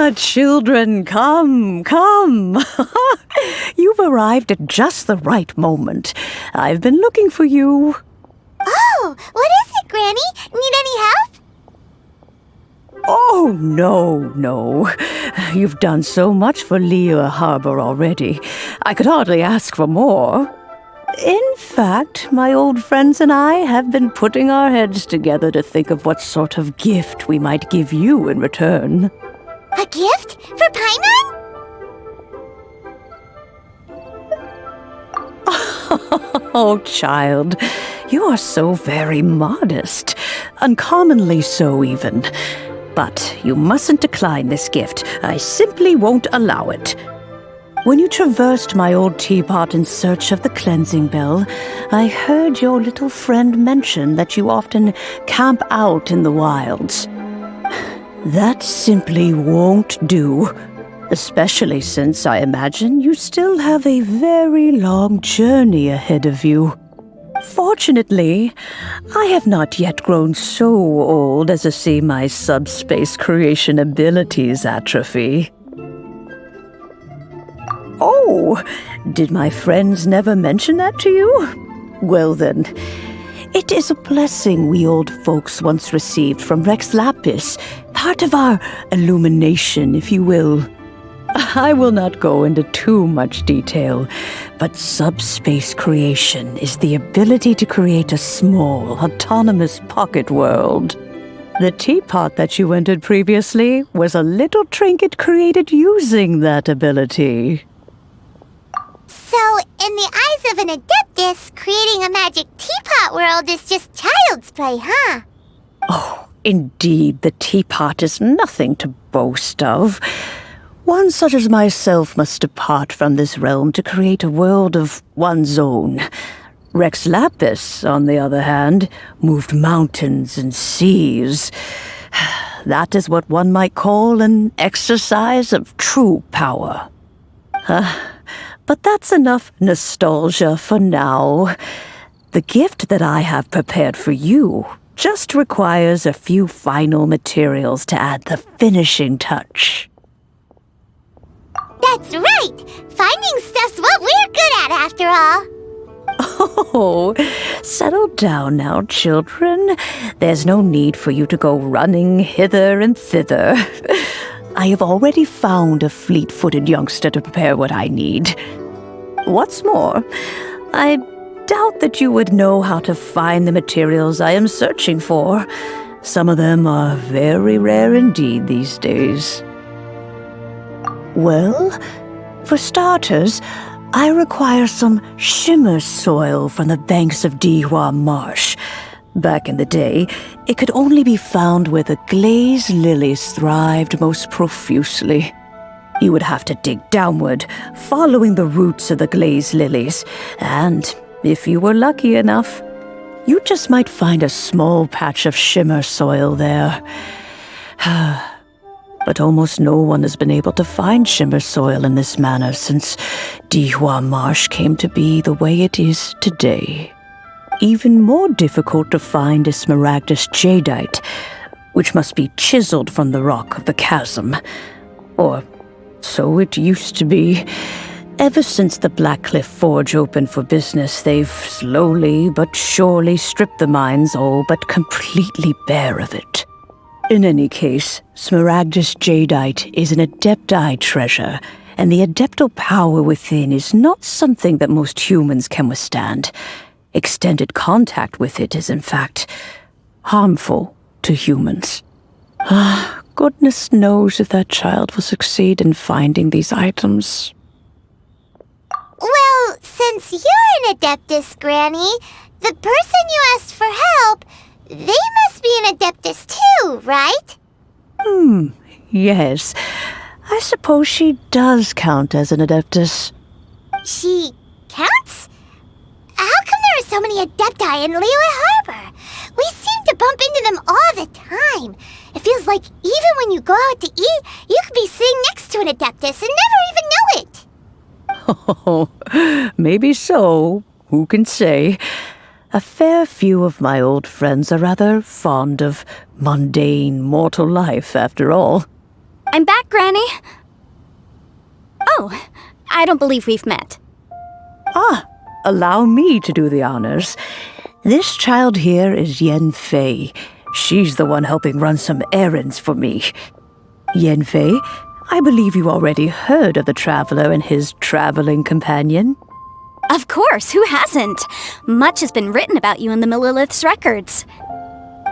Children, come. You've arrived at just the right moment. I've been looking for you. Oh, what is it, Granny? Need any help? Oh, no. You've done so much for Liyue Harbor already. I could hardly ask for more. In fact, my old friends and I have been putting our heads together to think of what sort of gift we might give you in return. A gift? For Paimon? Oh, child, you are so very modest. Uncommonly so, even. But you mustn't decline this gift. I simply won't allow it. When you traversed my old teapot in search of the cleansing bell, I heard your little friend mention that you often camp out in the wilds. That simply won't do, especially since I imagine you still have a very long journey ahead of you. Fortunately, I have not yet grown so old as to see my subspace creation abilities atrophy. Oh, did my friends never mention that to you? Well then, it is a blessing we old folks once received from Rex Lapis, part of our illumination, if you will. I will not go into too much detail, but subspace creation is the ability to create a small, autonomous pocket world. The teapot that you entered previously was a little trinket created using that ability. So, in the eyes of an Adeptus, creating a magic teapot world is just child's play, huh? Oh, indeed, the teapot is nothing to boast of. One such as myself must depart from this realm to create a world of one's own. Rex Lapis, on the other hand, moved mountains and seas. That is what one might call an exercise of true power. But that's enough nostalgia for now. The gift that I have prepared for you just requires a few final materials to add the finishing touch. That's right! Finding stuff's what we're good at, after all. Oh, settle down now, children. There's no need for you to go running hither and thither. I have already found a fleet-footed youngster to prepare what I need. What's more, I doubt that you would know how to find the materials I am searching for. Some of them are very rare indeed these days. Well, for starters, I require some shimmer soil from the banks of Dihua Marsh. Back in the day, it could only be found where the glazed lilies thrived most profusely. You would have to dig downward, following the roots of the glazed lilies, and if you were lucky enough, you just might find a small patch of shimmer soil there. But almost no one has been able to find shimmer soil in this manner since Dihua Marsh came to be the way it is today. Even more difficult to find is smaragdus jadeite, which must be chiseled from the rock of the chasm. Or so it used to be. Ever since the Blackcliff Forge opened for business, they've slowly but surely stripped the mines all but completely bare of it. In any case, smaragdus jadeite is an adepti treasure, and the adeptal power within is not something that most humans can withstand. Extended contact with it is, in fact, harmful to humans. Goodness knows if that child will succeed in finding these items. Well, since you're an Adeptus, Granny, the person you asked for help, they must be an Adeptus too, right? Yes. I suppose she does count as an Adeptus. She counts? How come there are so many Adepti in Liyue Harbor? We seem to bump into them all the time. It feels like even when you go out to eat, you could be sitting next to an Adeptus and never even know it. Oh, maybe so. Who can say? A fair few of my old friends are rather fond of mundane mortal life, after all. I'm back, Granny. Oh, I don't believe we've met. Ah, allow me to do the honors. This child here is Yanfei. She's the one helping run some errands for me. Yanfei, I believe you already heard of the traveler and his traveling companion. Of course, who hasn't? Much has been written about you in the Millilith's records.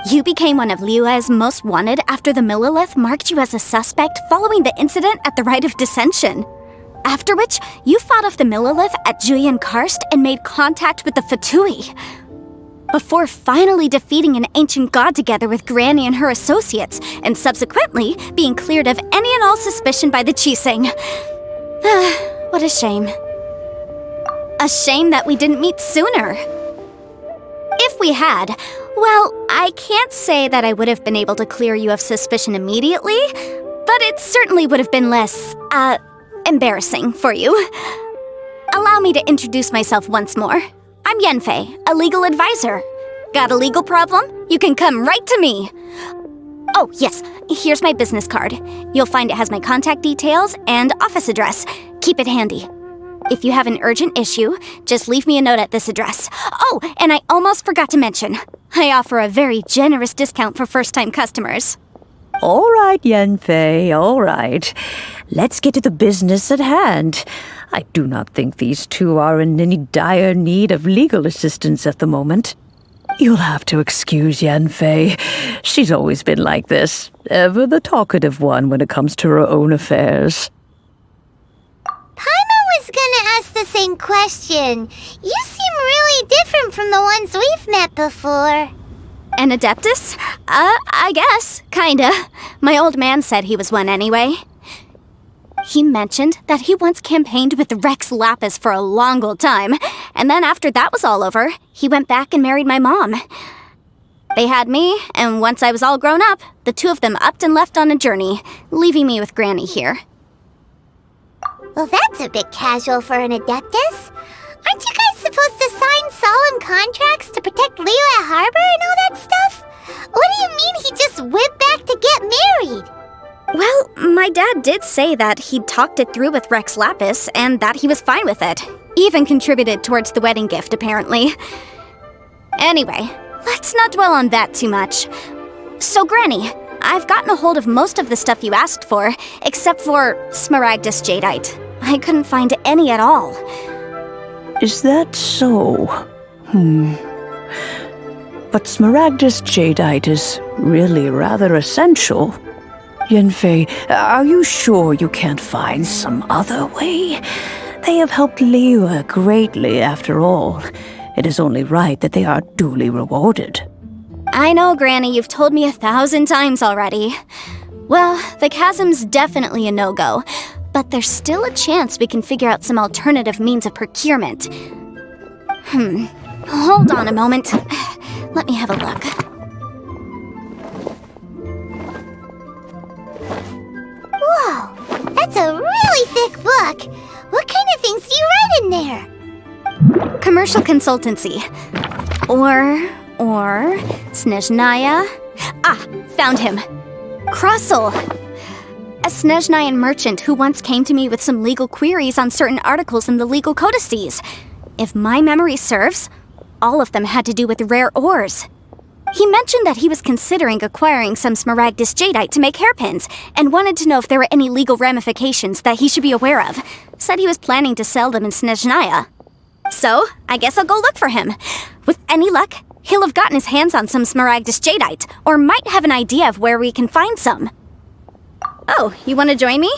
You became one of Liyue's most wanted after the Millilith marked you as a suspect following the incident at the Rite of Dissension. After which, you fought off the Millilith at Julian Karst and made contact with the Fatui. Before finally defeating an ancient god together with Granny and her associates, and subsequently being cleared of any and all suspicion by the Chiseng. What a shame. A shame that we didn't meet sooner. If we had, well, I can't say that I would have been able to clear you of suspicion immediately, but it certainly would have been less, embarrassing for you. Allow me to introduce myself once more. I'm Yanfei, a legal advisor. Got a legal problem? You can come right to me. Oh, yes, here's my business card. You'll find it has my contact details and office address. Keep it handy. If you have an urgent issue, just leave me a note at this address. Oh, and I almost forgot to mention, I offer a very generous discount for first-time customers. All right, Yanfei, all right. Let's get to the business at hand. I do not think these two are in any dire need of legal assistance at the moment. You'll have to excuse Yanfei. She's always been like this, ever the talkative one when it comes to her own affairs. Paimon was gonna ask the same question. You seem really different from the ones we've met before. An Adeptus? I guess. Kinda. My old man said he was one anyway. He mentioned that he once campaigned with Rex Lapis for a long old time, and then after that was all over, he went back and married my mom. They had me, and once I was all grown up, the two of them upped and left on a journey, leaving me with Granny here. Well, that's a bit casual for an Adeptus. Aren't you guys supposed to sign solemn contracts to protect Liyue Harbor and all that stuff? What do you mean he just went back to get married? Well, my dad did say that he'd talked it through with Rex Lapis and that he was fine with it. Even contributed towards the wedding gift, apparently. Anyway, let's not dwell on that too much. So, Granny, I've gotten a hold of most of the stuff you asked for, except for Smaragdus Jadeite. I couldn't find any at all. Is that so? But Smaragdus Jadeite is really rather essential. Yanfei, are you sure you can't find some other way? They have helped Liyue greatly, after all. It is only right that they are duly rewarded. I know, Granny, you've told me 1,000 times already. Well, the chasm's definitely a no-go, but there's still a chance we can figure out some alternative means of procurement. Hold on a moment. Let me have a look. Whoa, that's a really thick book. What kind of things do you write in there? Commercial consultancy. Or Snezhnaya. Ah, found him. Crossel. A Snezhnayan merchant who once came to me with some legal queries on certain articles in the legal codices. If my memory serves, all of them had to do with rare ores. He mentioned that he was considering acquiring some Smaragdus Jadeite to make hairpins, and wanted to know if there were any legal ramifications that he should be aware of. Said he was planning to sell them in Snezhnaya. So, I guess I'll go look for him. With any luck, he'll have gotten his hands on some Smaragdus Jadeite, or might have an idea of where we can find some. Oh, you want to join me?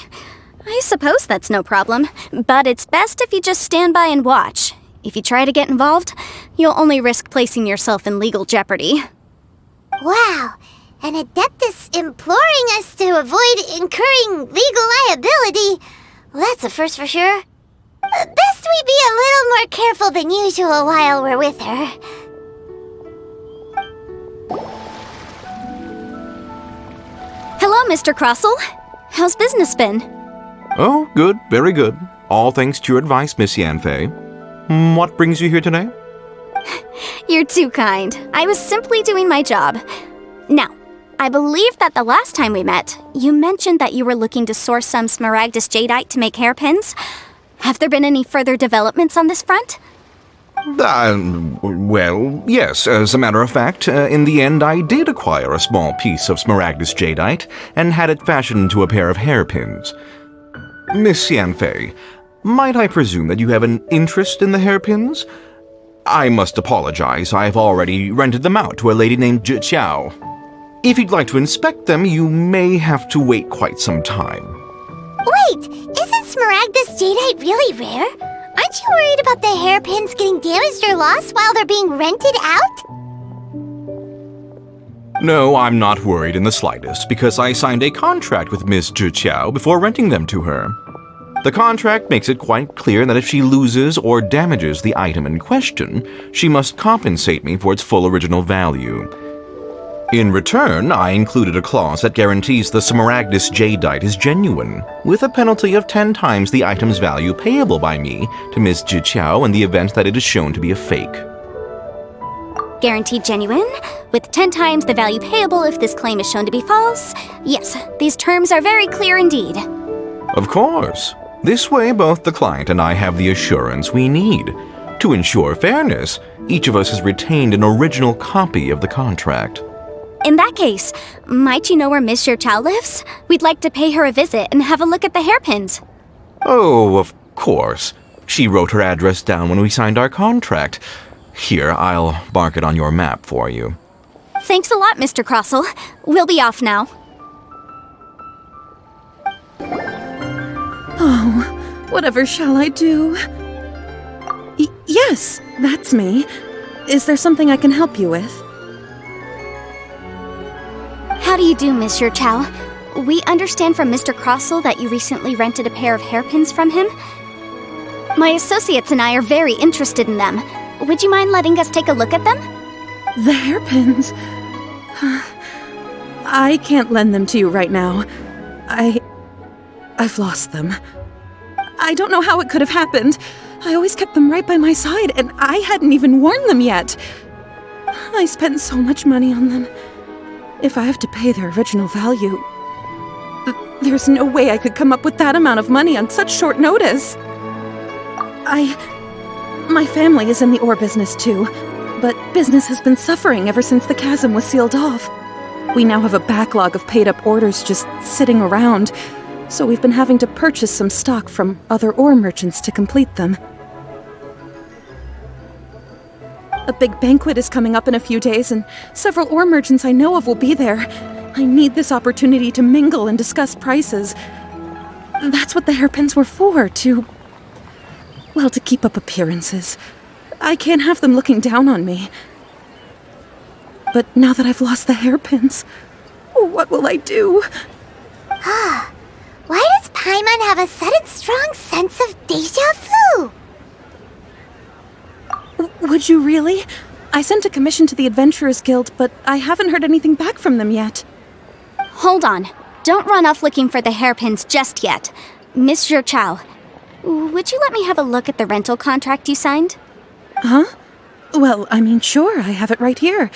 I suppose that's no problem, but it's best if you just stand by and watch. If you try to get involved, you'll only risk placing yourself in legal jeopardy. Wow, an Adeptus imploring us to avoid incurring legal liability. Well, that's a first for sure. Best we be a little more careful than usual while we're with her. Hello, Mr. Crossel. How's business been? Oh, good, very good. All thanks to your advice, Miss Yanfei. What brings you here today? You're too kind. I was simply doing my job. Now, I believe that the last time we met, you mentioned that you were looking to source some Smaragdus jadeite to make hairpins. Have there been any further developments on this front? Well, yes. As a matter of fact, in the end, I did acquire a small piece of Smaragdus jadeite and had it fashioned into a pair of hairpins. Miss Yanfei, might I presume that you have an interest in the hairpins? I must apologize. I've already rented them out to a lady named Zhiqiao. If you'd like to inspect them, you may have to wait quite some time. Wait, isn't Smaragdus jadeite really rare? Aren't you worried about the hairpins getting damaged or lost while they're being rented out? No, I'm not worried in the slightest, because I signed a contract with Miss Zhiqiao before renting them to her. The contract makes it quite clear that if she loses or damages the item in question, she must compensate me for its full original value. In return, I included a clause that guarantees the Smaragdus jadeite is genuine, with a penalty of 10 times the item's value payable by me to Miss Zhiqiao in the event that it is shown to be a fake. Guaranteed genuine, with 10 times the value payable if this claim is shown to be false? Yes, these terms are very clear indeed. Of course. This way, both the client and I have the assurance we need. To ensure fairness, each of us has retained an original copy of the contract. In that case, might you know where Miss Zhiqiao lives? We'd like to pay her a visit and have a look at the hairpins. Oh, of course. She wrote her address down when we signed our contract. Here, I'll mark it on your map for you. Thanks a lot, Mr. Crossell. We'll be off now. Oh, whatever shall I do? Yes, that's me. Is there something I can help you with? How do you do, Miss Zhiqiao? We understand from Mr. Crossell that you recently rented a pair of hairpins from him. My associates and I are very interested in them. Would you mind letting us take a look at them? The hairpins? I can't lend them to you right now. I've lost them. I don't know how it could have happened. I always kept them right by my side, and I hadn't even worn them yet. I spent so much money on them. If I have to pay their original value, there's no way I could come up with that amount of money on such short notice. My family is in the ore business too, but business has been suffering ever since the chasm was sealed off. We now have a backlog of paid-up orders just sitting around, so we've been having to purchase some stock from other ore merchants to complete them. A big banquet is coming up in a few days, and several ore merchants I know of will be there. I need this opportunity to mingle and discuss prices. That's what the hairpins were for, to keep up appearances. I can't have them looking down on me. But now that I've lost the hairpins, what will I do? Why does Paimon have a sudden strong sense of déjà vu? Would you really? I sent a commission to the Adventurers Guild, but I haven't heard anything back from them yet. Hold on. Don't run off looking for the hairpins just yet. Miss Zhiqiao, would you let me have a look at the rental contract you signed? Huh? Well, I mean, sure, I have it right here.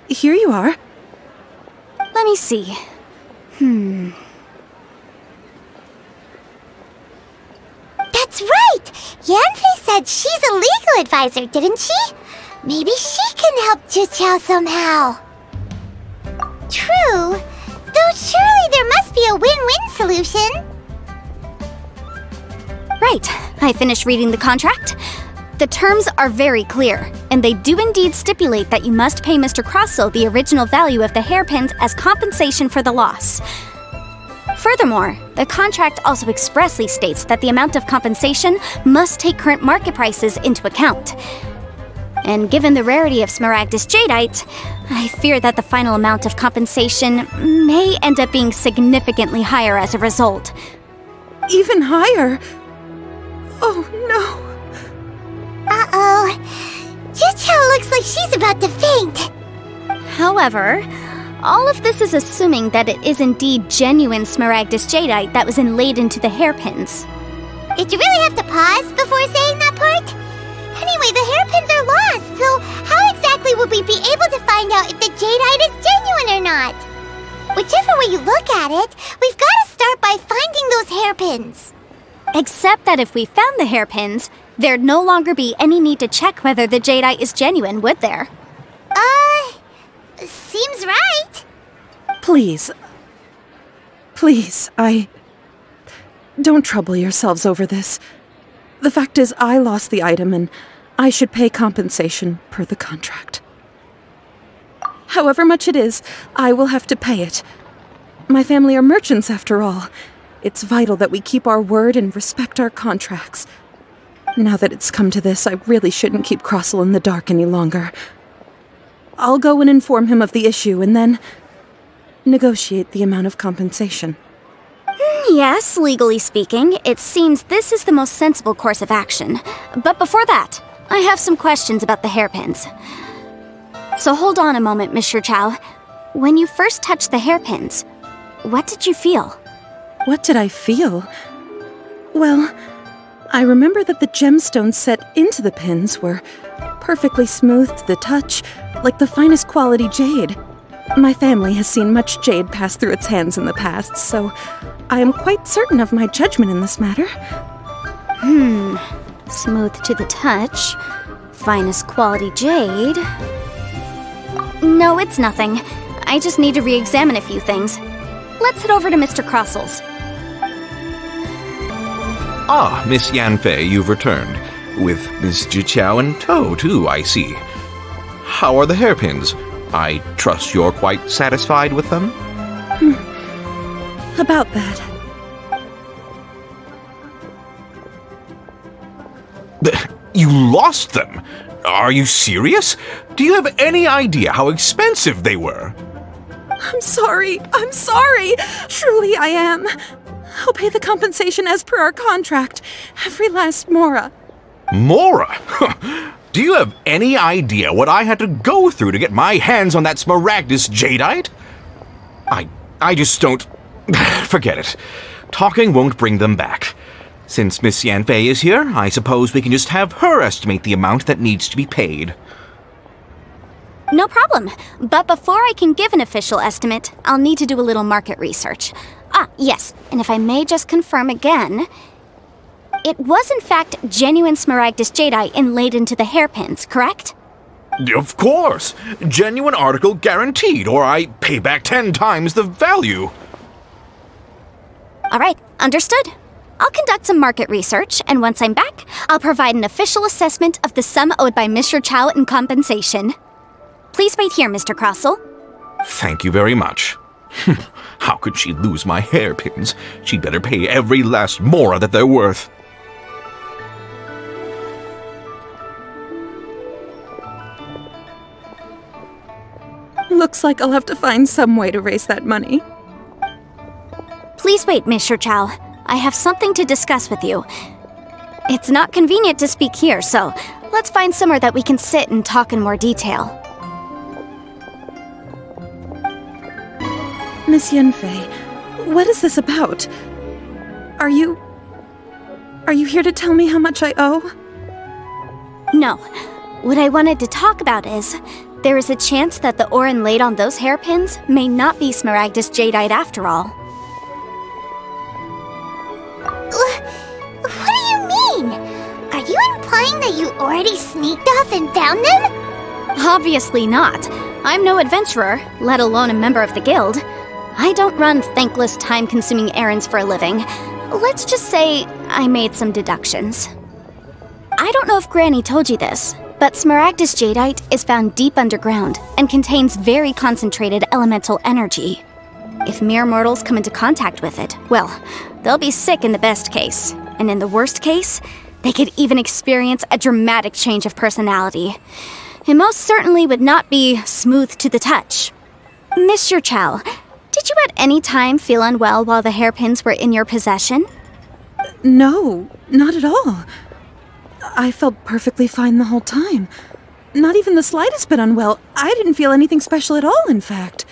Here you are. Let me see. That's right! Yanfei said she's a legal advisor, didn't she? Maybe she can help Zhiqiao somehow. True, though surely there must be a win-win solution. Right. I finished reading the contract. The terms are very clear, and they do indeed stipulate that you must pay Mr. Crossell the original value of the hairpins as compensation for the loss. Furthermore, the contract also expressly states that the amount of compensation must take current market prices into account. And given the rarity of Smaragdus jadeite, I fear that the final amount of compensation may end up being significantly higher as a result. Even higher? Oh no. Uh-oh. Zhiqiao looks like she's about to faint. However, all of this is assuming that it is indeed genuine Smaragdus jadeite that was inlaid into the hairpins. Did you really have to pause before saying that part? Anyway, the hairpins are lost, so how exactly would we be able to find out if the jadeite is genuine or not? Whichever way you look at it, we've got to start by finding those hairpins. Except that if we found the hairpins, there'd no longer be any need to check whether the jadeite is genuine, would there? Seems right. Please. Please, Don't trouble yourselves over this. The fact is, I lost the item and I should pay compensation per the contract. However much it is, I will have to pay it. My family are merchants, after all. It's vital that we keep our word and respect our contracts. Now that it's come to this, I really shouldn't keep Crossell in the dark any longer. I'll go and inform him of the issue and then negotiate the amount of compensation. Yes, legally speaking, it seems this is the most sensible course of action. But before that, I have some questions about the hairpins. So hold on a moment, Mr. Chow. When you first touched the hairpins, what did you feel? What did I feel? Well, I remember that the gemstones set into the pins were perfectly smooth to the touch, like the finest quality jade. My family has seen much jade pass through its hands in the past, so I am quite certain of my judgment in this matter. Smooth to the touch, finest quality jade. No, it's nothing. I just need to re-examine a few things. Let's head over to Mr. Crossell's. Ah, Miss Yanfei, you've returned. With Miss Jiqiao in tow, too, I see. How are the hairpins? I trust you're quite satisfied with them? About that. You lost them? Are you serious? Do you have any idea how expensive they were? I'm sorry. Truly I am. I'll pay the compensation as per our contract. Every last mora. Mora? Do you have any idea what I had to go through to get my hands on that Smaragdus jadeite? I just don't... Forget it. Talking won't bring them back. Since Miss Yanfei is here, I suppose we can just have her estimate the amount that needs to be paid. No problem. But before I can give an official estimate, I'll need to do a little market research. Ah, yes, and if I may just confirm again, it was in fact genuine Smaragdus jadeite inlaid into the hairpins, correct? Of course! Genuine article guaranteed, or I pay back 10 times the value. All right, understood. I'll conduct some market research, and once I'm back, I'll provide an official assessment of the sum owed by Mr. Chow in compensation. Please wait here, Mr. Crossell. Thank you very much. How could she lose my hairpins? She'd better pay every last mora that they're worth. Looks like I'll have to find some way to raise that money. Please wait, Mr. Chow. I have something to discuss with you. It's not convenient to speak here, so let's find somewhere that we can sit and talk in more detail. Miss Yanfei, what is this about? Are you here to tell me how much I owe? No. What I wanted to talk about is, there is a chance that the ore inlaid on those hairpins may not be Smaragdus jadeite after all. What do you mean? Are you implying that you already sneaked off and found them? Obviously not. I'm no adventurer, let alone a member of the guild. I don't run thankless, time-consuming errands for a living. Let's just say I made some deductions. I don't know if Granny told you this, but Smaragdus jadeite is found deep underground and contains very concentrated elemental energy. If mere mortals come into contact with it, well, they'll be sick in the best case. And in the worst case, they could even experience a dramatic change of personality. It most certainly would not be smooth to the touch. Mr. Chow, did you at any time feel unwell while the hairpins were in your possession? No, not at all. I felt perfectly fine the whole time. Not even the slightest bit unwell. I didn't feel anything special at all, in fact.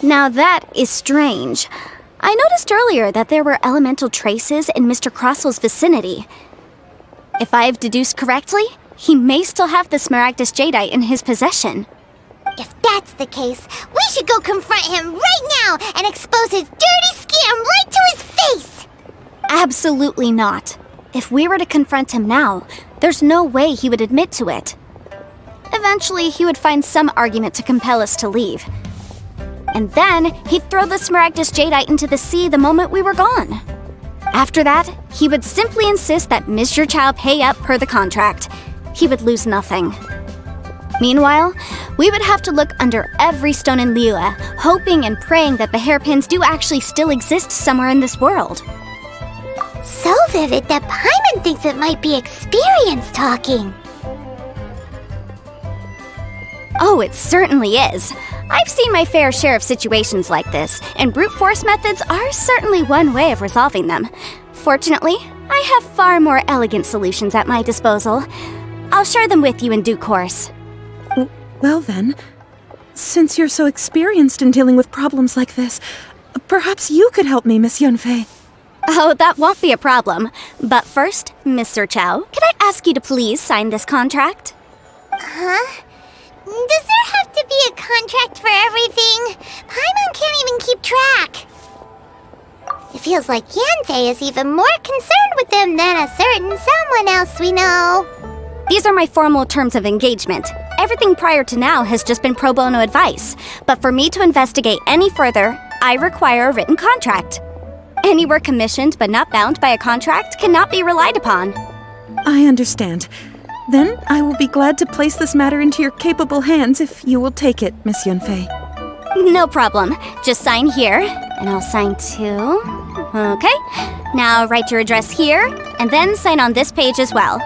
Now that is strange. I noticed earlier that there were elemental traces in Mr. Crossell's vicinity. If I've deduced correctly, he may still have the Smaragdus jadeite in his possession. If that's the case, we should go confront him right now and expose his dirty scam right to his face! Absolutely not. If we were to confront him now, there's no way he would admit to it. Eventually, he would find some argument to compel us to leave. And then, he'd throw the Smaragdus Jadeite into the sea the moment we were gone. After that, he would simply insist that Mr. Chow pay up per the contract. He would lose nothing. Meanwhile, we would have to look under every stone in Liyue, hoping and praying that the hairpins do actually still exist somewhere in this world. So vivid that Paimon thinks it might be experience talking. Oh, it certainly is. I've seen my fair share of situations like this, and brute force methods are certainly one way of resolving them. Fortunately, I have far more elegant solutions at my disposal. I'll share them with you in due course. Well then, since you're so experienced in dealing with problems like this, perhaps you could help me, Miss Yanfei. Oh, that won't be a problem. But first, Mr. Chow, could I ask you to please sign this contract? Huh? Does there have to be a contract for everything? Paimon can't even keep track. It feels like Yanfei is even more concerned with them than a certain someone else we know. These are my formal terms of engagement. Everything prior to now has just been pro bono advice. But for me to investigate any further, I require a written contract. Any work commissioned but not bound by a contract cannot be relied upon. I understand. Then I will be glad to place this matter into your capable hands if you will take it, Miss Yanfei. No problem. Just sign here, and I'll sign too. Okay. Now write your address here, and then sign on this page as well.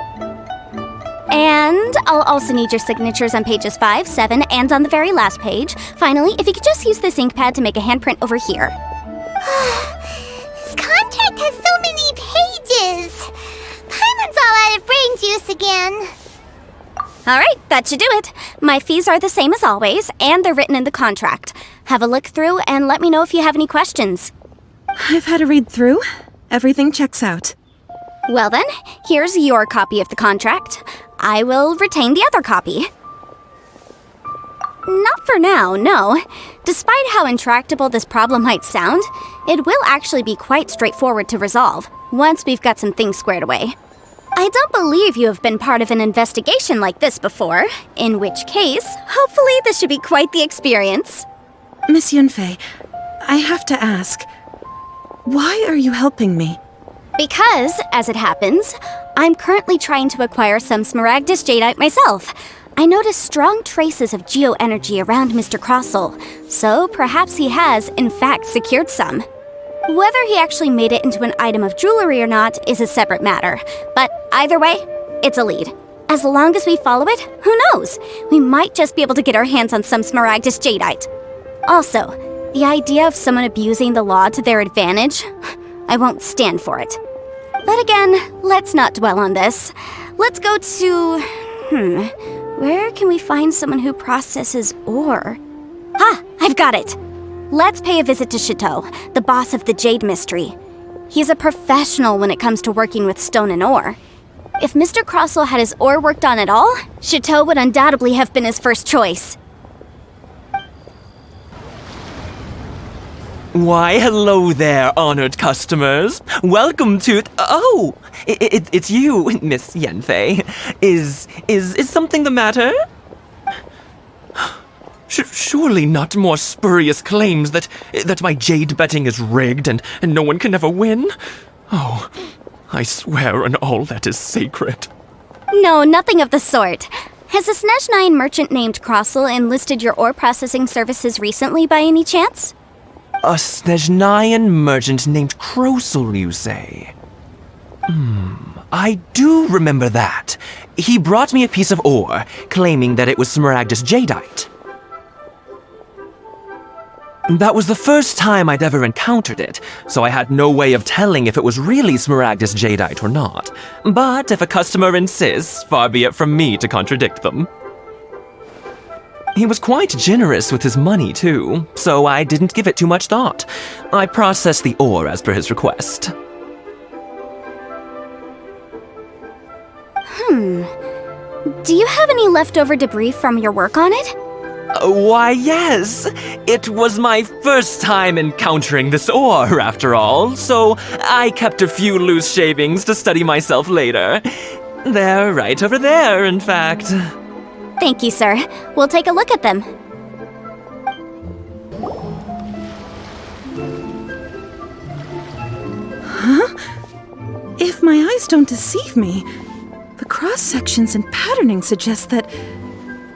And I'll also need your signatures on pages 5, 7, and on the very last page. Finally, if you could just use this ink pad to make a handprint over here. This contract has so many pages. Paimon's all out of brain juice again. Alright, that should do it. My fees are the same as always, and they're written in the contract. Have a look through and let me know if you have any questions. I've had a read through. Everything checks out. Well then, here's your copy of the contract. I will retain the other copy. Not for now, no. Despite how intractable this problem might sound, it will actually be quite straightforward to resolve, once we've got some things squared away. I don't believe you have been part of an investigation like this before, in which case, hopefully this should be quite the experience. Miss Yanfei, I have to ask, why are you helping me? Because, as it happens, I'm currently trying to acquire some Smaragdus Jadeite myself. I noticed strong traces of geoenergy around Mr. Crossel, so perhaps he has, in fact, secured some. Whether he actually made it into an item of jewelry or not is a separate matter, but either way, it's a lead. As long as we follow it, who knows? We might just be able to get our hands on some Smaragdus Jadeite. Also, the idea of someone abusing the law to their advantage, I won't stand for it. But again, let's not dwell on this. Let's go to... where can we find someone who processes ore? Ah, I've got it! Let's pay a visit to Chateau, the boss of the Jade Mystery. He's a professional when it comes to working with stone and ore. If Mr. Crossel had his ore worked on at all, Chateau would undoubtedly have been his first choice. Why, hello there, honored customers. Welcome to... Oh, it's you, Miss Yanfei. Is something the matter? Surely not more spurious claims that my jade betting is rigged and no one can ever win? Oh, I swear on all that is sacred. No, nothing of the sort. Has a Snezhnine merchant named Crossel enlisted your ore processing services recently by any chance? A Snezhnine merchant named Crossel, you say? I do remember that. He brought me a piece of ore, claiming that it was Smaragdus Jadeite. That was the first time I'd ever encountered it, so I had no way of telling if it was really Smaragdus Jadeite or not. But if a customer insists, far be it from me to contradict them. He was quite generous with his money, too, so I didn't give it too much thought. I processed the ore as per his request. Do you have any leftover debris from your work on it? Why, yes. It was my first time encountering this ore, after all, so I kept a few loose shavings to study myself later. They're right over there, in fact. Thank you, sir. We'll take a look at them. If my eyes don't deceive me, the cross-sections and patterning suggest that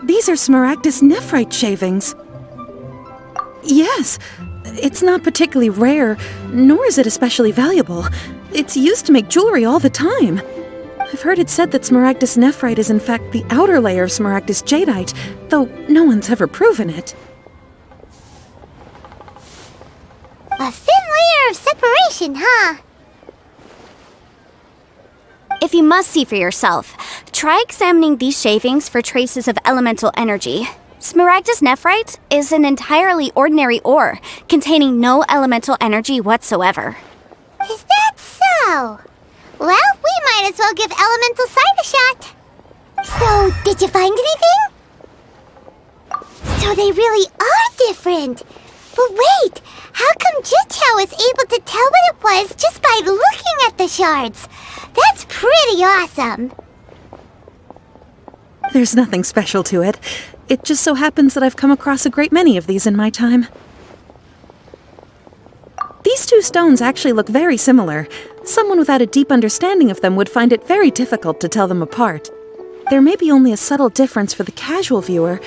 these are Smaragdus nephrite shavings. Yes, it's not particularly rare, nor is it especially valuable. It's used to make jewelry all the time. I've heard it said that Smaragdus nephrite is in fact the outer layer of Smaragdus jadeite, though no one's ever proven it. A thin layer of separation, huh? If you must see for yourself, try examining these shavings for traces of elemental energy. Smaragdus nephrite is an entirely ordinary ore, containing no elemental energy whatsoever. Is that so? Well, we might as well give elemental sight a shot. So, did you find anything? So they really are different. But wait, how come Jichao was able to tell what it was just by looking at the shards? That's pretty awesome. There's nothing special to it. It just so happens that I've come across a great many of these in my time. These two stones actually look very similar. Someone without a deep understanding of them would find it very difficult to tell them apart. There may be only a subtle difference for the casual viewer,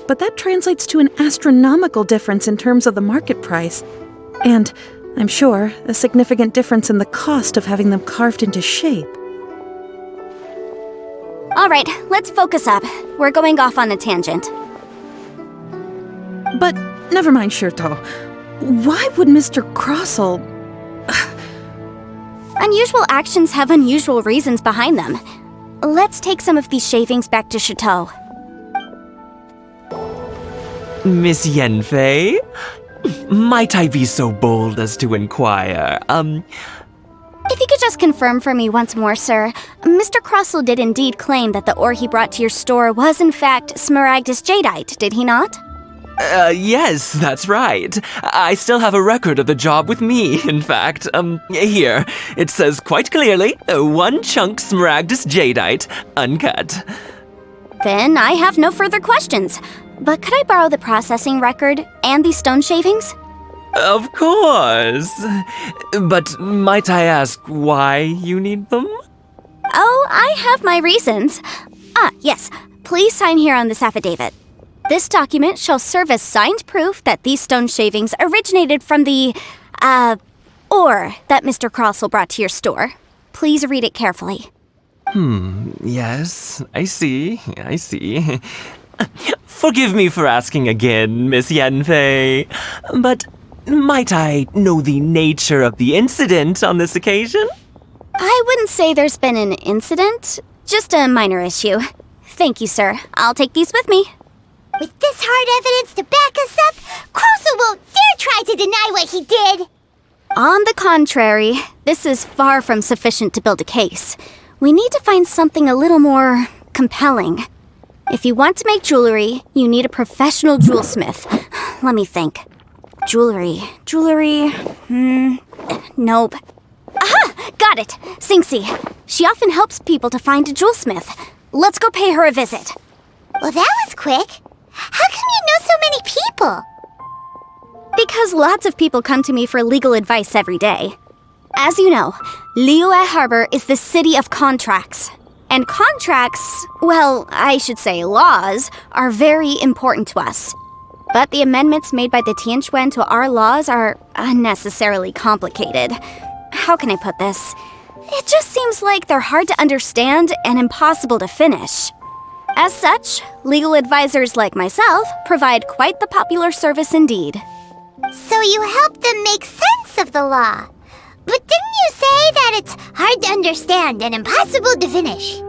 but that translates to an astronomical difference in terms of the market price. And, I'm sure, a significant difference in the cost of having them carved into shape. All right, let's focus up. We're going off on a tangent. But, never mind, Shirto. Why would Mr. Crossell... Unusual actions have unusual reasons behind them. Let's take some of these shavings back to Chateau. Miss Yanfei? Might I be so bold as to inquire, If you could just confirm for me once more, sir. Mr. Crossell did indeed claim that the ore he brought to your store was in fact Smaragdus jadeite, did he not? Yes, that's right. I still have a record of the job with me, in fact. Here. It says quite clearly, 1 chunk Smaragdus jadeite, uncut. Then I have no further questions. But could I borrow the processing record and these stone shavings? Of course. But might I ask why you need them? Oh, I have my reasons. Yes. Please sign here on this affidavit. This document shall serve as signed proof that these stone shavings originated from the, ore that Mr. Crossell brought to your store. Please read it carefully. Yes, I see. Forgive me for asking again, Miss Yanfei, but might I know the nature of the incident on this occasion? I wouldn't say there's been an incident, just a minor issue. Thank you, sir. I'll take these with me. With this hard evidence to back us up, Crossell won't dare try to deny what he did. On the contrary, this is far from sufficient to build a case. We need to find something a little more compelling. If you want to make jewelry, you need a professional jewelsmith. Let me think. Jewelry. Nope. Aha! Got it! Singxi. She often helps people to find a jewelsmith. Let's go pay her a visit. Well, that was quick. How come you know so many people? Because lots of people come to me for legal advice every day. As you know, Liyue Harbor is the city of contracts. And contracts, well, I should say laws, are very important to us. But the amendments made by the Tianquan to our laws are unnecessarily complicated. How can I put this? It just seems like they're hard to understand and impossible to finish. As such, legal advisors like myself provide quite the popular service indeed. So you help them make sense of the law. But didn't you say that it's hard to understand and impossible to finish?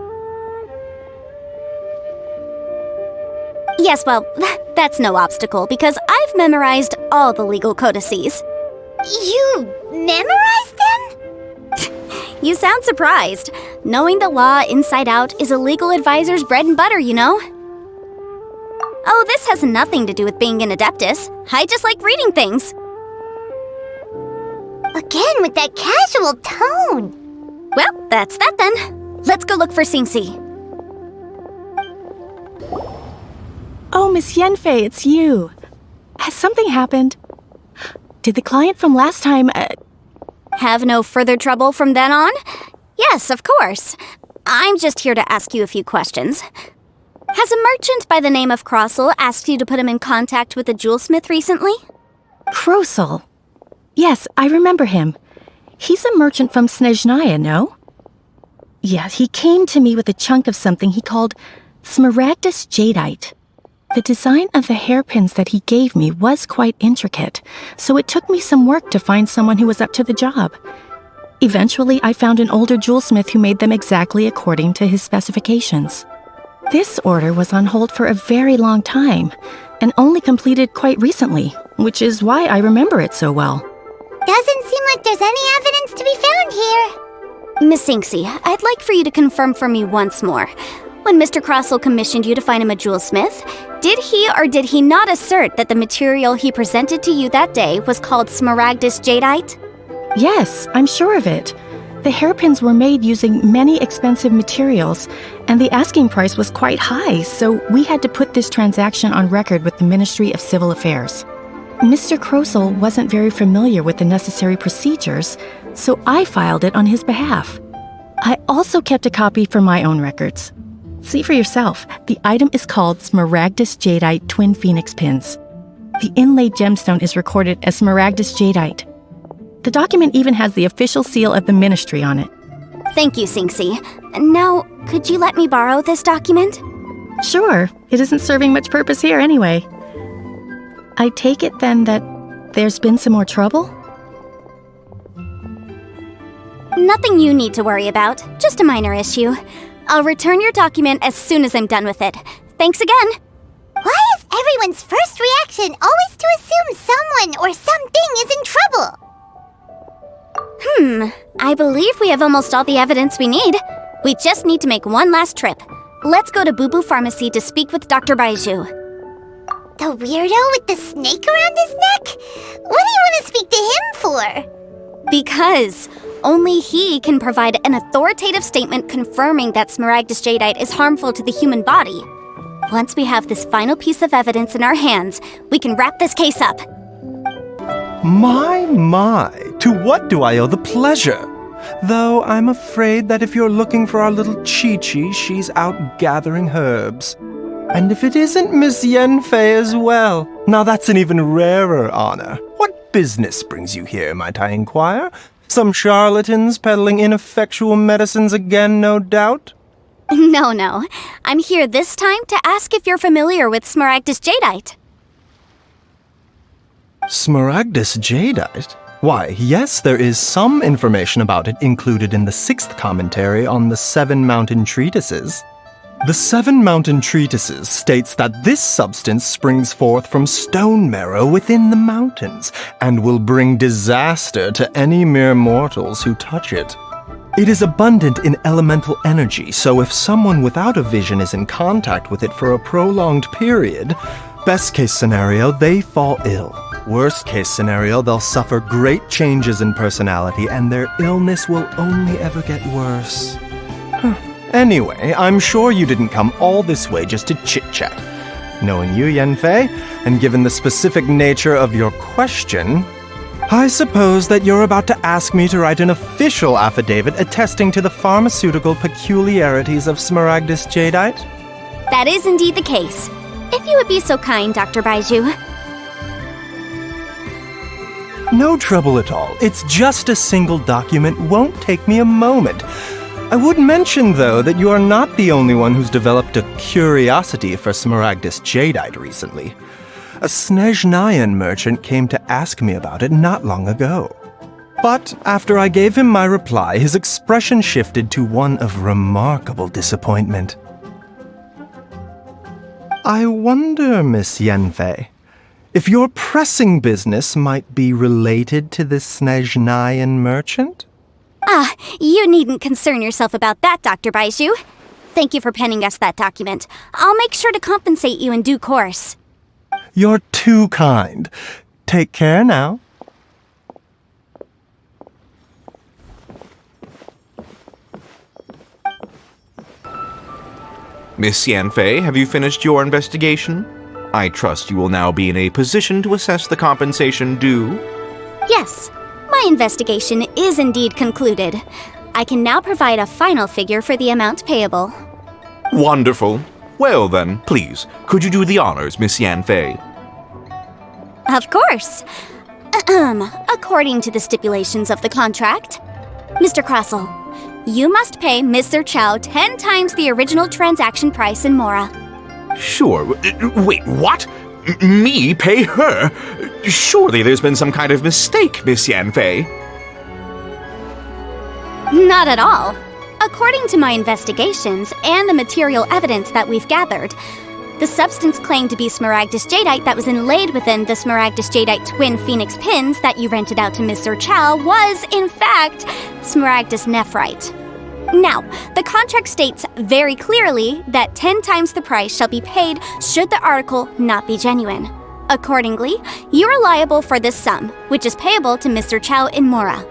Yes, well, that's no obstacle because I've memorized all the legal codices. You memorized them? You sound surprised. Knowing the law inside out is a legal advisor's bread and butter, you know? Oh, this has nothing to do with being an Adeptus. I just like reading things. Again with that casual tone. Well, that's that then. Let's go look for Xingxi. Oh, Miss Yanfei, it's you. Has something happened? Did the client from last time... Have no further trouble from then on? Yes, of course. I'm just here to ask you a few questions. Has a merchant by the name of Crossel asked you to put him in contact with a jewelsmith recently? Crossel? Yes, I remember him. He's a merchant from Snezhnaya, no? Yeah, he came to me with a chunk of something he called Smaragdus Jadeite. The design of the hairpins that he gave me was quite intricate, so it took me some work to find someone who was up to the job. Eventually, I found an older jewelsmith who made them exactly according to his specifications. This order was on hold for a very long time, and only completed quite recently, which is why I remember it so well. Doesn't seem like there's any evidence to be found here. Miss Xingxi, I'd like for you to confirm for me once more. When Mr. Crossel commissioned you to find him a jewelsmith, did he or did he not assert that the material he presented to you that day was called Smaragdus Jadeite? Yes, I'm sure of it. The hairpins were made using many expensive materials, and the asking price was quite high, so we had to put this transaction on record with the Ministry of Civil Affairs. Mr. Crossel wasn't very familiar with the necessary procedures, so I filed it on his behalf. I also kept a copy for my own records. See for yourself, the item is called Smaragdus Jadeite Twin Phoenix Pins. The inlaid gemstone is recorded as Smaragdus Jadeite. The document even has the official seal of the ministry on it. Thank you, Xingxi. Now, could you let me borrow this document? Sure, it isn't serving much purpose here anyway. I take it then that there's been some more trouble? Nothing you need to worry about, just a minor issue. I'll return your document as soon as I'm done with it. Thanks again. Why is everyone's first reaction always to assume someone or something is in trouble? I believe we have almost all the evidence we need. We just need to make one last trip. Let's go to Boo Boo Pharmacy to speak with Dr. Baiju. The weirdo with the snake around his neck? What do you want to speak to him for? Because only he can provide an authoritative statement confirming that Smaragdus Jadeite is harmful to the human body. Once we have this final piece of evidence in our hands, we can wrap this case up. My, to what do I owe the pleasure? Though I'm afraid that if you're looking for our little Chi-Chi, she's out gathering herbs. And if it isn't Miss Yanfei as well, now that's an even rarer honor. What business brings you here, might I inquire? Some charlatans peddling ineffectual medicines again, no doubt? No. I'm here this time to ask if you're familiar with Smaragdus Jadeite. Smaragdus Jadeite? Why, yes, there is some information about it included in the 6th commentary on the 7 Mountain Treatises. The 7 Mountain Treatises states that this substance springs forth from stone marrow within the mountains, and will bring disaster to any mere mortals who touch it. It is abundant in elemental energy, so if someone without a vision is in contact with it for a prolonged period, best case scenario, they fall ill. Worst case scenario, they'll suffer great changes in personality, and their illness will only ever get worse. Anyway, I'm sure you didn't come all this way just to chit-chat. Knowing you, Yanfei, and given the specific nature of your question, I suppose that you're about to ask me to write an official affidavit attesting to the pharmaceutical peculiarities of Smaragdus Jadeite? That is indeed the case. If you would be so kind, Dr. Baiju. No trouble at all. It's just a single document. Won't take me a moment. I would mention, though, that you are not the only one who's developed a curiosity for Smaragdus Jadeite recently. A Snezhnayan merchant came to ask me about it not long ago. But after I gave him my reply, his expression shifted to one of remarkable disappointment. I wonder, Miss Yanfei, if your pressing business might be related to this Snezhnayan merchant? You needn't concern yourself about that, Dr. Baiju. Thank you for penning us that document. I'll make sure to compensate you in due course. You're too kind. Take care now. Miss Yanfei, have you finished your investigation? I trust you will now be in a position to assess the compensation due. Yes, my investigation is indeed concluded. I can now provide a final figure for the amount payable. Wonderful. Well then, please, could you do the honors, Miss Yanfei? Of course. According to the stipulations of the contract, Mr. Crossell, you must pay Mr. Chow 10 times the original transaction price in Mora. Sure. Wait, what? Me pay her? Surely there's been some kind of mistake, Miss Yanfei. Not at all. According to my investigations and the material evidence that we've gathered, the substance claimed to be smaragdus jadeite that was inlaid within the smaragdus jadeite twin phoenix pins that you rented out to Mr. Chow was, in fact, smaragdus nephrite. Now, the contract states very clearly that 10 times the price shall be paid should the article not be genuine. Accordingly, you are liable for this sum, which is payable to Mr. Chow in Mora.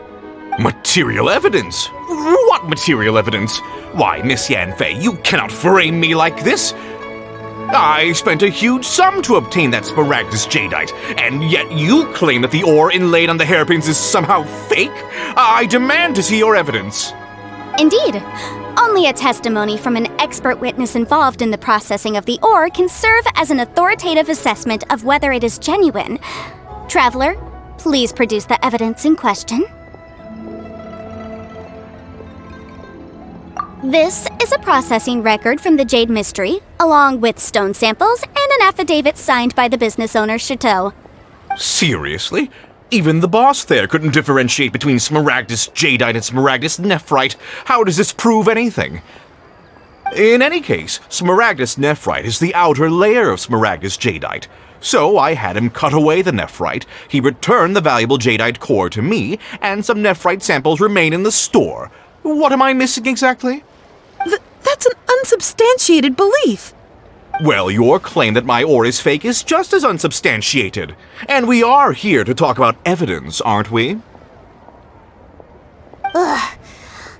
Material evidence? What material evidence? Why, Miss Yanfei, you cannot frame me like this! I spent a huge sum to obtain that smaragdus jadeite, and yet you claim that the ore inlaid on the hairpins is somehow fake? I demand to see your evidence. Indeed. Only a testimony from an expert witness involved in the processing of the ore can serve as an authoritative assessment of whether it is genuine. Traveler, please produce the evidence in question. This is a processing record from the Jade Mystery, along with stone samples and an affidavit signed by the business owner, Chateau. Seriously? Even the boss there couldn't differentiate between smaragdus jadeite and smaragdus nephrite. How does this prove anything? In any case, smaragdus nephrite is the outer layer of smaragdus jadeite. So I had him cut away the nephrite, he returned the valuable jadeite core to me, and some nephrite samples remain in the store. What am I missing exactly? That's an unsubstantiated belief. Well, your claim that my ore is fake is just as unsubstantiated. And we are here to talk about evidence, aren't we? Ugh.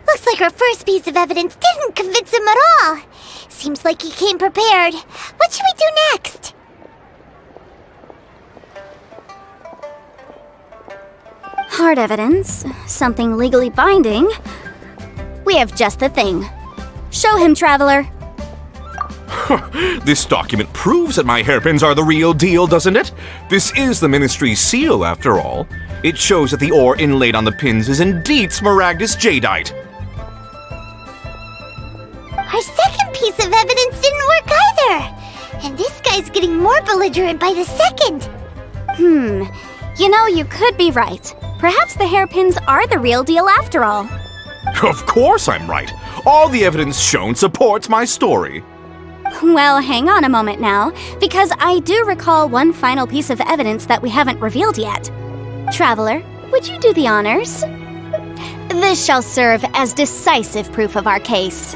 Looks like our first piece of evidence didn't convince him at all. Seems like he came prepared. What should we do next? Hard evidence, something legally binding. We have just the thing. Show him, Traveler. This document proves that my hairpins are the real deal, doesn't it? This is the Ministry's seal, after all. It shows that the ore inlaid on the pins is indeed smaragdus jadeite. Our second piece of evidence didn't work either. And this guy's getting more belligerent by the second. You know, you could be right. Perhaps the hairpins are the real deal after all. Of course I'm right. All the evidence shown supports my story. Well, hang on a moment now, because I do recall one final piece of evidence that we haven't revealed yet. Traveler, would you do the honors? This shall serve as decisive proof of our case.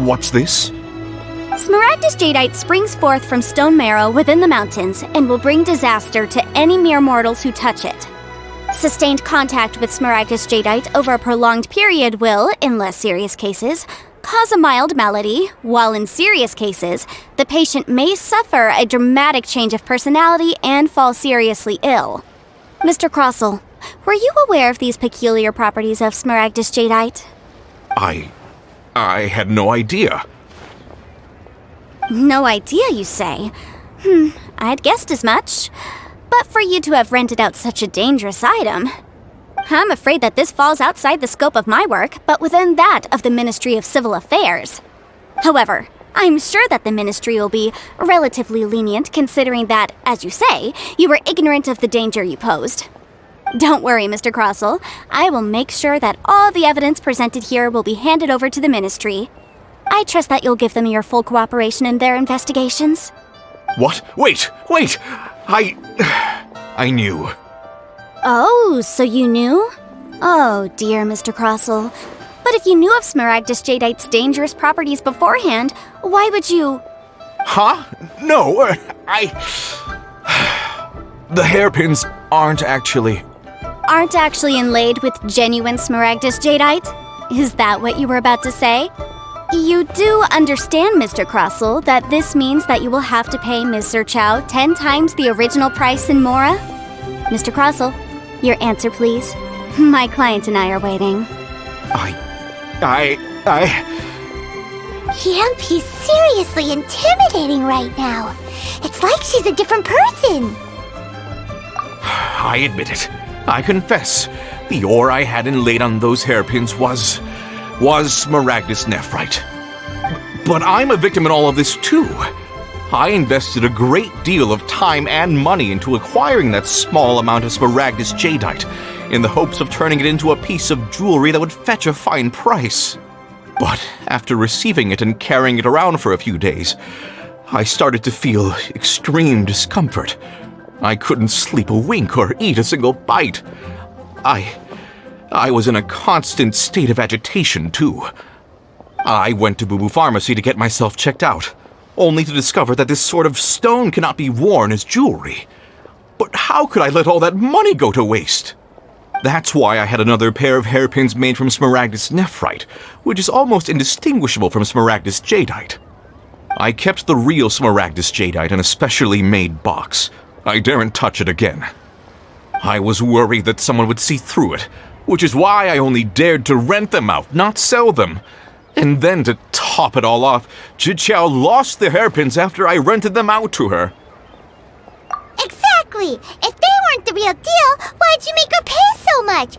What's this? Smaragdus jadeite springs forth from stone marrow within the mountains and will bring disaster to any mere mortals who touch it. Sustained contact with smaragdus jadeite over a prolonged period will, in less serious cases, cause a mild malady, while in serious cases, the patient may suffer a dramatic change of personality and fall seriously ill. Mr. Crossell, were you aware of these peculiar properties of smaragdus jadeite? I had no idea. No idea, you say? I'd guessed as much. But for you to have rented out such a dangerous item, I'm afraid that this falls outside the scope of my work, but within that of the Ministry of Civil Affairs. However, I'm sure that the Ministry will be relatively lenient considering that, as you say, you were ignorant of the danger you posed. Don't worry, Mr. Crossell. I will make sure that all the evidence presented here will be handed over to the Ministry. I trust that you'll give them your full cooperation in their investigations. What? Wait! I knew. Oh, so you knew? Oh, dear Mr. Crossell. But if you knew of Smaragdus Jadeite's dangerous properties beforehand, why would you... Huh? No, The hairpins aren't actually inlaid with genuine Smaragdus Jadeite? Is that what you were about to say? You do understand, Mr. Crossell, that this means that you will have to pay Ms. Chow 10 times the original price in Mora? Mr. Crossell, your answer, please. My client and I are waiting. Yanfei's seriously intimidating right now. It's like she's a different person. I admit it. I confess. The ore I had inlaid on those hairpins was Smaragdus Nephrite. But I'm a victim in all of this too. I invested a great deal of time and money into acquiring that small amount of Smaragdus Jadeite in the hopes of turning it into a piece of jewelry that would fetch a fine price. But after receiving it and carrying it around for a few days, I started to feel extreme discomfort. I couldn't sleep a wink or eat a single bite. I was in a constant state of agitation, too. I went to Boo Boo Pharmacy to get myself checked out, only to discover that this sort of stone cannot be worn as jewelry. But how could I let all that money go to waste? That's why I had another pair of hairpins made from Smaragdus Nephrite, which is almost indistinguishable from Smaragdus Jadeite. I kept the real Smaragdus Jadeite in a specially made box. I daren't touch it again. I was worried that someone would see through it, which is why I only dared to rent them out, not sell them. And then to top it all off, Zhiqiao lost the hairpins after I rented them out to her. Exactly! If they weren't the real deal, why'd you make her pay so much?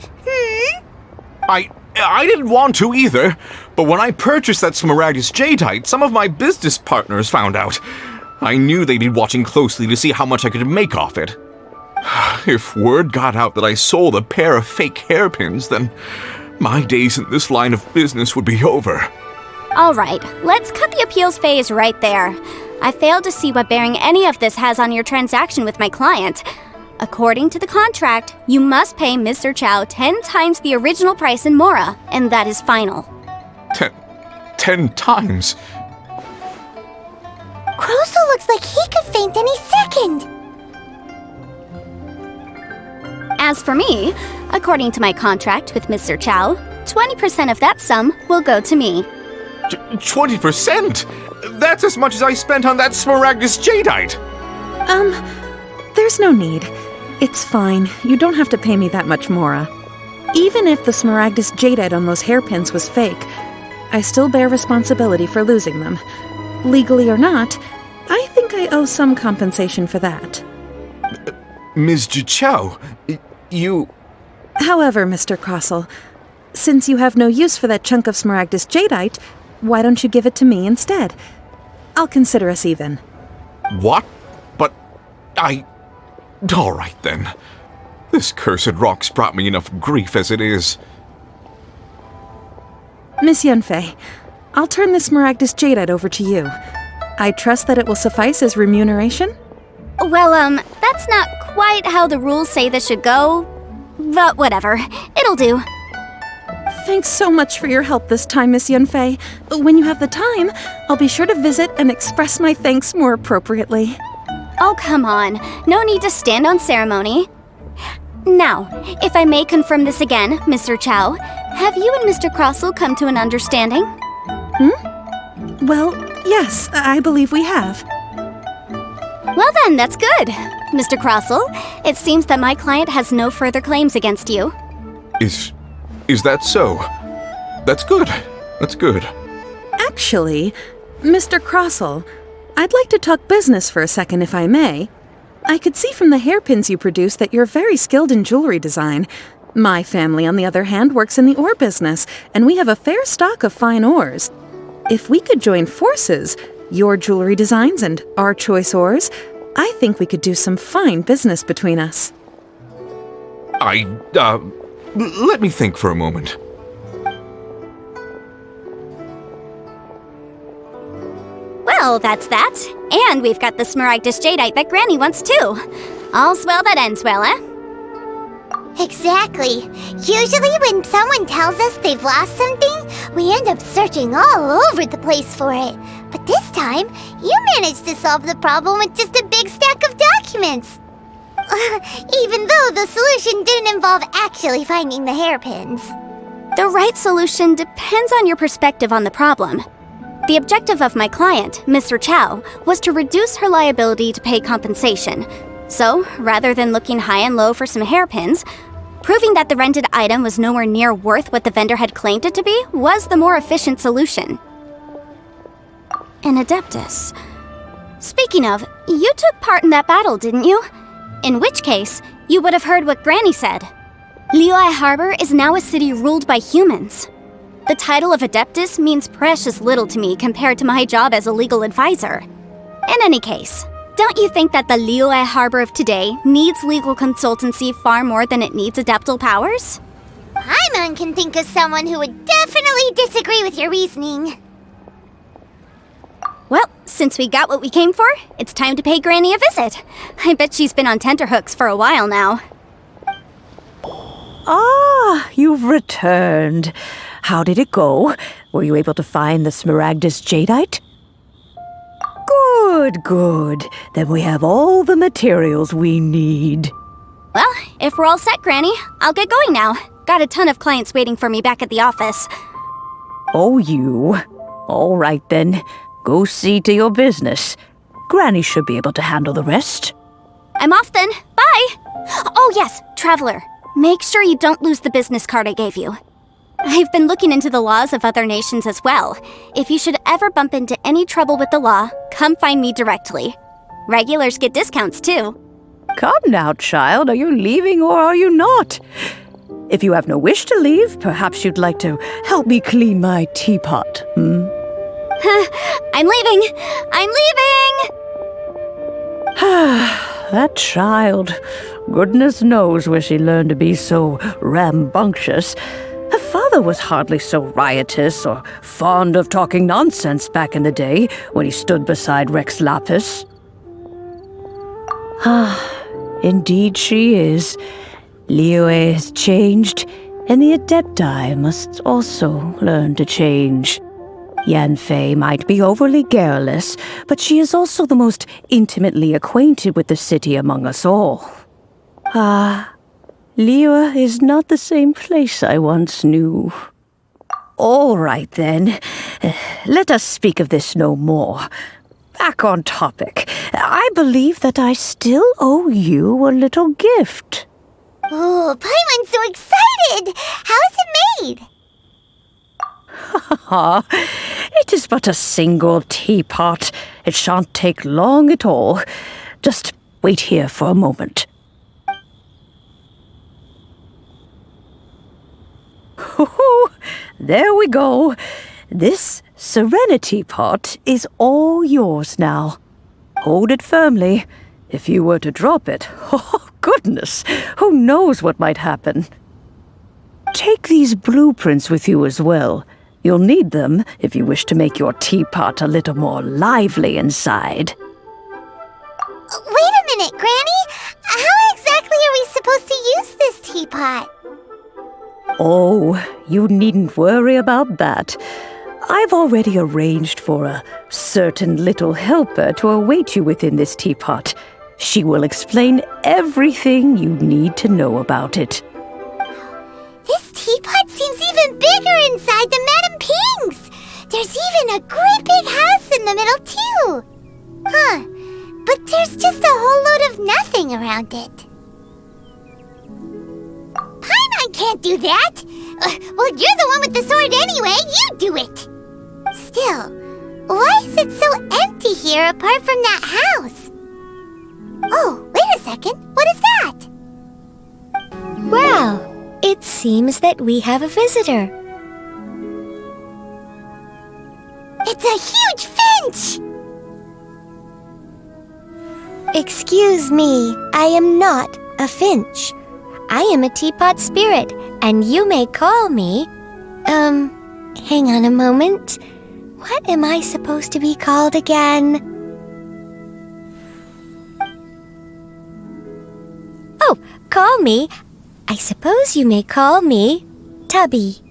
I didn't want to either, but when I purchased that Smaragdus Jadeite, some of my business partners found out. I knew they'd be watching closely to see how much I could make off it. If word got out that I sold a pair of fake hairpins, then my days in this line of business would be over. All right, let's cut the appeals phase right there. I failed to see what bearing any of this has on your transaction with my client. According to the contract, you must pay Mr. Chow 10 times the original price in Mora, and that is final. 10 times? Crossell looks like he could faint any second. As for me, according to my contract with Mr. Chow, 20% of that sum will go to me. 20%? That's as much as I spent on that Smaragdus Jadeite! There's no need. It's fine. You don't have to pay me that much, Mora. Even if the Smaragdus Jadeite on those hairpins was fake, I still bear responsibility for losing them. Legally or not, I think I owe some compensation for that. Ms. Zhiqiao, you... However, Mr. Crossell, since you have no use for that chunk of Smaragdus Jadeite, why don't you give it to me instead? I'll consider us even. What? But all right then. This cursed rock's brought me enough grief as it is. Miss Yanfei, I'll turn the Smaragdus Jadeite over to you. I trust that it will suffice as remuneration? Well, that's not quite how the rules say this should go, but whatever. It'll do. Thanks so much for your help this time, Miss Yanfei. When you have the time, I'll be sure to visit and express my thanks more appropriately. Oh, come on. No need to stand on ceremony. Now, if I may confirm this again, Mr. Chow, have you and Mr. Crossell come to an understanding? Well, yes, I believe we have. Well then, that's good. Mr. Crossell, it seems that my client has no further claims against you. Is that so? That's good. That's good. Actually, Mr. Crossell, I'd like to talk business for a second if I may. I could see from the hairpins you produce that you're very skilled in jewelry design. My family, on the other hand, works in the ore business, and we have a fair stock of fine ores. If we could join forces, your jewelry designs and our choice ores, I think we could do some fine business between us. Let me think for a moment. Well, that's that. And we've got the Smaragdus Jadeite that Granny wants too. All's well that ends well, eh? Exactly. Usually when someone tells us they've lost something, we end up searching all over the place for it. But this time, you managed to solve the problem with just a big stack of documents. Even though the solution didn't involve actually finding the hairpins. The right solution depends on your perspective on the problem. The objective of my client, Mr. Chow, was to reduce her liability to pay compensation. So, rather than looking high and low for some hairpins, proving that the rented item was nowhere near worth what the vendor had claimed it to be was the more efficient solution. An Adeptus. Speaking of, you took part in that battle, didn't you? In which case, you would have heard what Granny said. Liyue Harbor is now a city ruled by humans. The title of Adeptus means precious little to me compared to my job as a legal advisor. In any case, don't you think that the Liyue Harbor of today needs legal consultancy far more than it needs adeptal powers? Paimon can think of someone who would definitely disagree with your reasoning. Well, since we got what we came for, it's time to pay Granny a visit. I bet she's been on tenterhooks for a while now. Ah, you've returned. How did it go? Were you able to find the Smaragdus Jadeite? Good, good. Then we have all the materials we need. Well, if we're all set, Granny, I'll get going now. Got a ton of clients waiting for me back at the office. Oh, you. All right, then. Go see to your business. Granny should be able to handle the rest. I'm off then. Bye! Oh yes, Traveler. Make sure you don't lose the business card I gave you. I've been looking into the laws of other nations as well. If you should ever bump into any trouble with the law, come find me directly. Regulars get discounts too. Come now, child. Are you leaving or are you not? If you have no wish to leave, perhaps you'd like to help me clean my teapot, I'm leaving! I'm leaving! That child. Goodness knows where she learned to be so rambunctious. Her father was hardly so riotous or fond of talking nonsense back in the day when he stood beside Rex Lapis. Indeed she is. Liyue has changed, and the Adepti must also learn to change. Yanfei might be overly garrulous, but she is also the most intimately acquainted with the city among us all. Liyue is not the same place I once knew. All right, then. Let us speak of this no more. Back on topic. I believe that I still owe you a little gift. Oh, Paimon's so excited! How is it made? It is but a single teapot. It shan't take long at all. Just wait here for a moment. There we go. This Serenitea Pot is all yours now. Hold it firmly. If you were to drop it, oh goodness, who knows what might happen. Take these blueprints with you as well. You'll need them if you wish to make your teapot a little more lively inside. Wait a minute, Granny! How exactly are we supposed to use this teapot? Oh, you needn't worry about that. I've already arranged for a certain little helper to await you within this teapot. She will explain everything you need to know about it. This teapot seems even bigger inside than Madame Ping's! There's even a great big house in the middle, too! But there's just a whole load of nothing around it. Paimon can't do that! Well, you're the one with the sword anyway, you do it! Still, why is it so empty here apart from that house? Oh, wait a second, what is that? Well, it seems that we have a visitor. It's a huge finch! Excuse me, I am not a finch. I am a teapot spirit, and you may call me... hang on a moment. What am I supposed to be called again? Oh, call me I suppose you may call me Tubby.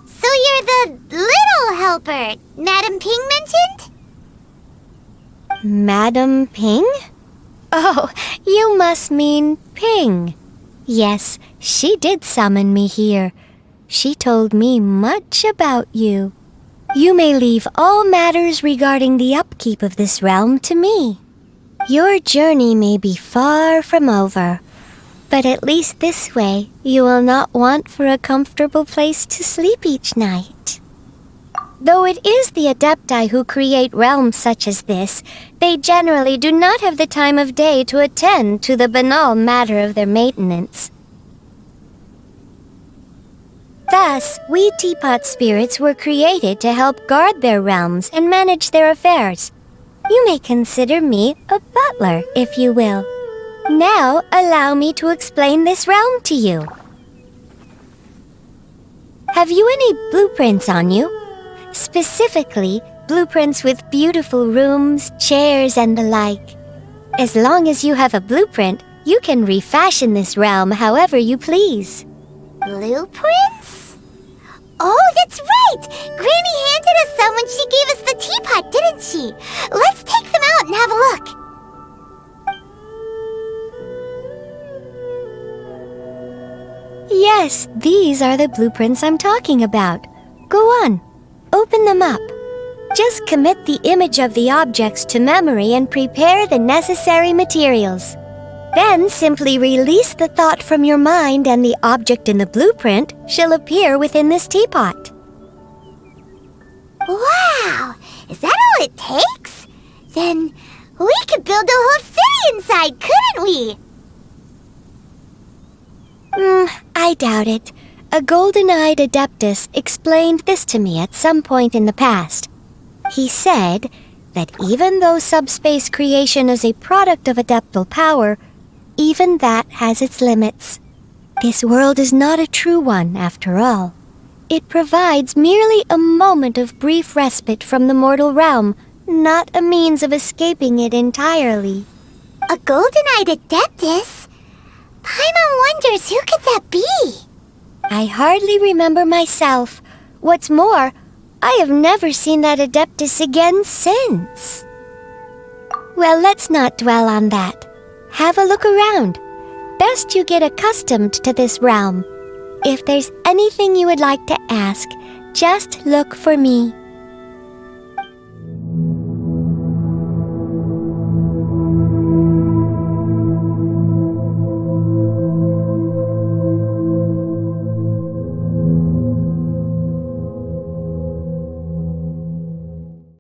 So you're the little helper Madam Ping mentioned? Madam Ping? Oh, you must mean Ping. Yes, she did summon me here. She told me much about you. You may leave all matters regarding the upkeep of this realm to me. Your journey may be far from over, but at least this way you will not want for a comfortable place to sleep each night. Though it is the Adepti who create realms such as this, they generally do not have the time of day to attend to the banal matter of their maintenance. Thus, we Teapot spirits were created to help guard their realms and manage their affairs. You may consider me a butler, if you will. Now, allow me to explain this realm to you. Have you any blueprints on you? Specifically, blueprints with beautiful rooms, chairs, and the like. As long as you have a blueprint, you can refashion this realm however you please. Blueprints? Oh, that's right! Granny handed us some when she gave us the teapot, didn't she? Let's take them out and have a look. Yes, these are the blueprints I'm talking about. Go on, open them up. Just commit the image of the objects to memory and prepare the necessary materials. Then simply release the thought from your mind and the object in the blueprint shall appear within this teapot. Wow! Is that all it takes? Then we could build a whole city inside, couldn't we? I doubt it. A golden-eyed adeptus explained this to me at some point in the past. He said that even though subspace creation is a product of adeptal power, even that has its limits. This world is not a true one, after all. It provides merely a moment of brief respite from the mortal realm, not a means of escaping it entirely. A golden-eyed adeptus? Paimon wonders who could that be? I hardly remember myself. What's more, I have never seen that adeptus again since. Well, let's not dwell on that. Have a look around. Best you get accustomed to this realm. If there's anything you would like to ask, just look for me.